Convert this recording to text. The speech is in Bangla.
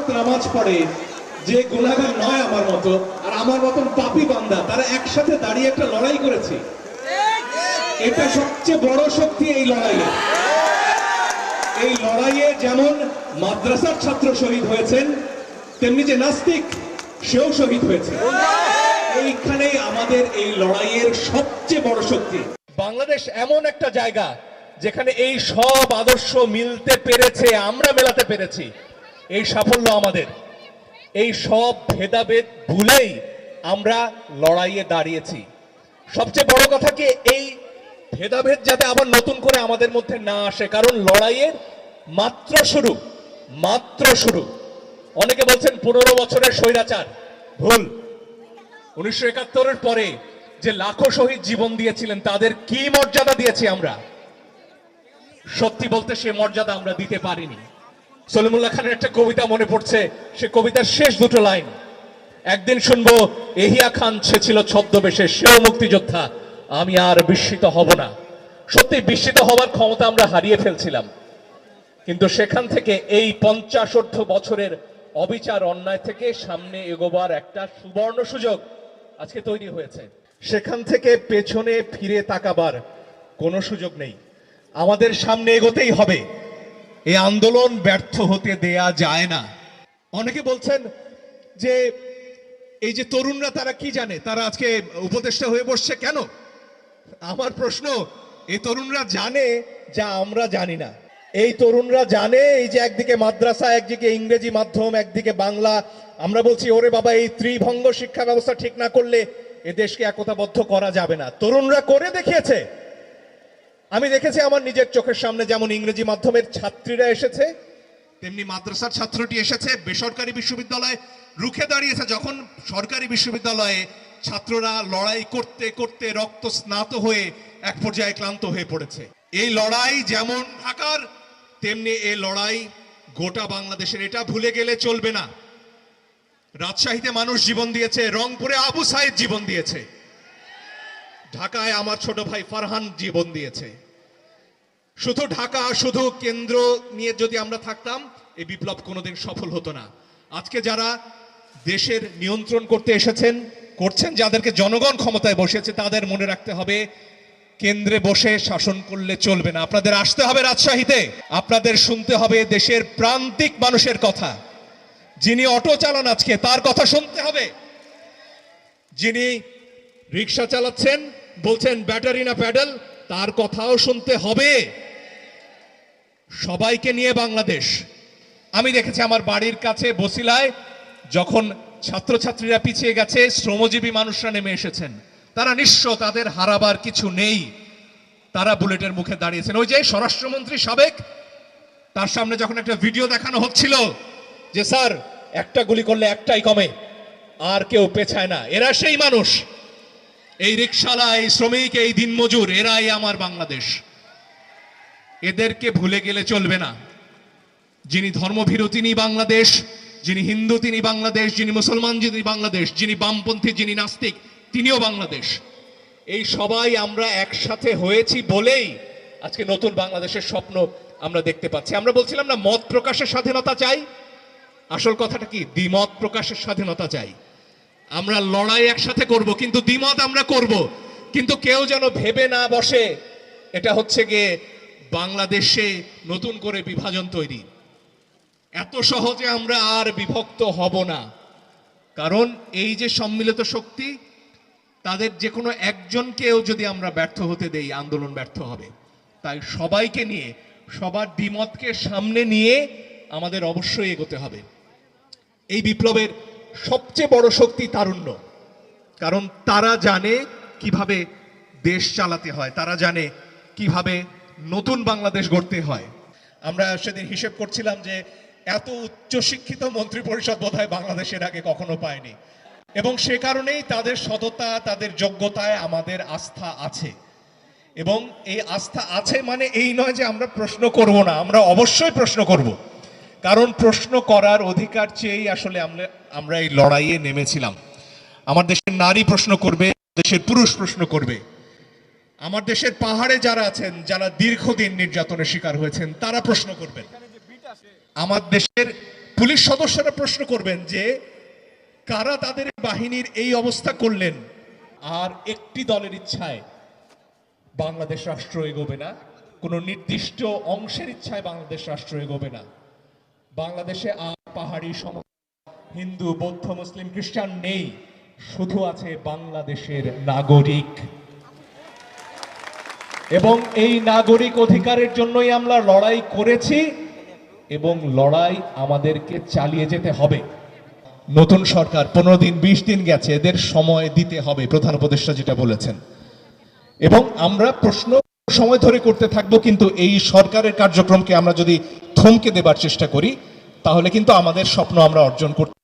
ওয়াক্ত নামাজ পড়ে, যে গুনাহগার নয় আমার মতো আর আমার মতন পাপী বান্দা, তারা একসাথে দাঁড়িয়ে একটা লড়াই করেছে। এটা সবচেয়ে বড় শক্তি এই লড়াইয়ে। এই লড়াইয়ে যেমন মাদ্রাসার ছাত্র শহীদ হয়েছেন, তেমনি যে নাস্তিক সেও শহীদ হয়েছে। এইখানেই আমাদের এই লড়াইয়ের সবচেয়ে বড় শক্তি। বাংলাদেশ এমন একটা জায়গা যেখানে এই সব আদর্শ মিলতে পেরেছে, আমরা মেলাতে পেরেছি। এই সাফল্য আমাদের। এই সব ভেদাভেদ ভুলেই আমরা লড়াইয়ে দাঁড়িয়েছি। সবচেয়ে বড় কথা কি, এই ভেদাভেদ যাতে আবার নতুন করে আমাদের মধ্যে না আসে, কারণ লড়াইয়ের মাত্র শুরু। অনেকে বলছেন 15 বছরের স্বৈরাচার, ভুল। 1971-এর পরে যে লাখো শহীদ জীবন দিয়েছিলেন, তাদের কি মর্যাদা দিয়েছি আমরা? সত্যি বলতে সে মর্যাদা আমরা দিতে পারিনি। সলিমুল্লাহ খানের একটা কবিতা মনে পড়ছে, সে কবিতার শেষ দুটো লাইন, একদিন শুনবো এহিয়া খান সে ছিল ছদ্মবেশে, সেও মুক্তিযোদ্ধা, আমি আর বিস্মিত হব না। সত্যি বিস্মিত হবার ক্ষমতা আমরা হারিয়ে ফেলছিলাম, কিন্তু সেখান থেকে এই 50 বছরের অবিচার অন্যায় থেকে সামনে এগোবার একটা সুবর্ণ সুযোগ আজকে তৈরি হয়েছে। সেখান থেকে পেছনে ফিরে তাকাবার কোনো সুযোগ নেই। আমাদের সামনে এগোতেই হবে। এই আন্দোলন ব্যর্থ হতে দেয়া যায় না। অনেকে বলছেন যে এই যে তরুণরা, তারা কি জানে, তারা আজকে উপদেষ্টা হয়ে বসছে কেন? আমার প্রশ্ন, এই তরুণরা জানে যা আমরা জানি না। এই তরুণরা জানে এই যে একদিকে মাদ্রাসা, একদিকে ইংরেজি মাধ্যম, একদিকে বাংলা। আমরা বলছি ওরে বাবা, এই ত্রিভঙ্গ শিক্ষা ব্যবস্থা ঠিক না করলে এ দেশকে একতাবদ্ধ করা যাবে না। তরুণরা করে দেখিয়েছে। আমি দেখেছি আমার নিজের চোখের সামনে, যেমন ইংরেজি মাধ্যমের ছাত্রীরা এসেছে, তেমনি মাদ্রাসার ছাত্রটি এসেছে, বেসরকারি বিশ্ববিদ্যালয়ে রুখে দাঁড়িয়েছে। যখন সরকারি বিশ্ববিদ্যালয়ে ছাত্ররা লড়াই করতে করতে রক্ত স্নাত হয়ে এক পর্যায়ে ক্লান্ত হয়ে পড়েছে। এই লড়াই যেমন ঢাকার, তেমনি এই লড়াই গোটা বাংলাদেশের। এটা ভুলে গেলে চলবে না। রাজশাহীতে মানুষ জীবন দিয়েছে, রংপুরে আবু সাইদ জীবন দিয়েছে, ঢাকায় আমার ছোট ভাই ফারহান জীবন দিয়েছে। শুধু ঢাকা, শুধু কেন্দ্র নিয়ে যদি আমরা থাকতাম, এই বিপ্লব কোনোদিন সফল হতো না। আজকে যারা দেশের নিয়ন্ত্রণ করতে এসেছেন, করছেন, যাদেরকে জনগণ ক্ষমতায় বসেছে, তাদের মনে রাখতে হবে কেন্দ্রে বসে শাসন করলে চলবে না। আপনাদের আসতে হবে রাজশাহীতে, আপনাদের শুনতে হবে দেশের প্রান্তিক মানুষের কথা। যিনি অটো চালান আজকে, তার কথা শুনতে হবে। যিনি রিক্সা চালাচ্ছেন, বলছেন ব্যাটারি না প্যাডেল, তার কথাও শুনতে হবে। সবাইকে নিয়ে বাংলাদেশ। আমি দেখেছি আমার বাড়ির কাছে বসিলায়, যখন ছাত্রছাত্রীরা পিছিয়ে গেছে, শ্রমজীবী মানুষরা নেমে এসেছেন। তারা নিঃস্ব, তাদের হারাবার কিছু নেই, তারা বুলেটের মুখে দাঁড়িয়েছেন। ওই যে স্বরাষ্ট্রমন্ত্রী সাবেক, তার সামনে যখন একটা ভিডিও দেখানো হচ্ছিল যে স্যার একটা গুলি করলে একটাই কমে, আর কেউ পেছায় না, এরা সেই মানুষ। এই রিকশালা, এই শ্রমিক, এই দিনমজুর, এরাই আমার বাংলাদেশ। এদেরকে ভুলে গেলে চলবে না। যিনি ধর্মভীরু তিনি বাংলাদেশ, যিনি হিন্দু তিনি বাংলাদেশ, যিনি মুসলমান যিনি বাংলাদেশ, যিনি বামপন্থী যিনি নাস্তিক তিনিও বাংলাদেশ। এই সবাই আমরা একসাথে হয়েছি বলেই আজকে নতুন বাংলাদেশের স্বপ্ন আমরা দেখতে পাচ্ছি। আমরা বলছিলাম না মত প্রকাশের স্বাধীনতা চাই, আসল কথাটা কি, দ্বিমত প্রকাশের স্বাধীনতা চাই। আমরা লড়াই একসাথে করব, কিন্তু দ্বিমত আমরা করব, কিন্তু কেউ যেন ভেবে না বসে এটা হচ্ছে গিয়ে বাংলাদেশে নতুন করে বিভাজন তৈরি। এত সহজে আমরা আর বিভক্ত হব না, কারণ এই যে সম্মিলিত শক্তি, তাদের যে কোনো একজনকেও যদি আমরা ব্যর্থ হতে দেই, আন্দোলন ব্যর্থ হবে। তাই সবাইকে নিয়ে, সবার দ্বিমতকে সামনে নিয়ে আমাদের অবশ্যই এগোতে হবে। এই বিপ্লবের সবচেয়ে বড় শক্তি তারুণ্য, কারণ তারা জানে কিভাবে দেশ চালাতে হয়, তারা জানে কিভাবে নতুন বাংলাদেশ গড়তে হয়। আমরা সেদিন হিসেব করছিলাম যে এত উচ্চশিক্ষিত মন্ত্রী পরিষদ বোধহয় বাংলাদেশের আগে কখনো পায়নি, এবং সে কারণেই তাদের সততা, তাদের যোগ্যতায় আমাদের আস্থা আছে। এবং এই আস্থা আছে মানে এই নয় যে আমরা প্রশ্ন করব না, আমরা অবশ্যই প্রশ্ন করব, কারণ প্রশ্ন করার অধিকার চেয়েই আসলে আমরা এই লড়াইয়ে নেমেছিলাম। আমার দেশের নারী প্রশ্ন করবে, দেশের পুরুষ প্রশ্ন করবে, আমার দেশের পাহাড়ে যারা আছেন, যারা দীর্ঘদিন নির্যাতনের শিকার হয়েছেন, তারা প্রশ্ন করবেন। আমার দেশের পুলিশ সদস্যরা প্রশ্ন করবেন যে কারা তাদের বাহিনীর এই অবস্থা করলেন। আর একটি দলের ইচ্ছায় বাংলাদেশ রাষ্ট্র এগোবে না, কোনো নির্দিষ্ট অংশের ইচ্ছায় বাংলাদেশ রাষ্ট্র এগোবে না। বাংলাদেশে আর পাহাড়ি হিন্দু, বৌদ্ধ, মুসলিম, খ্রিস্টান নেই, শুধু আছে বাংলাদেশের নাগরিক। এবং এই নাগরিক অধিকারের জন্যই আমরা লড়াই করেছি এবং লড়াই আমাদেরকে চালিয়ে যেতে হবে। নতুন সরকার 15 দিন 20 দিন গেছে, এদের সময় দিতে হবে, প্রধান উপদেষ্টা যেটা বলেছেন। এবং আমরা প্রশ্ন সময় ধরে করতে থাকবো, কিন্তু এই সরকারের কার্যক্রমকে আমরা যদি থমকে দেবার চেষ্টা করি তাহলে কিন্তু আমাদের স্বপ্ন আমরা অর্জন করতে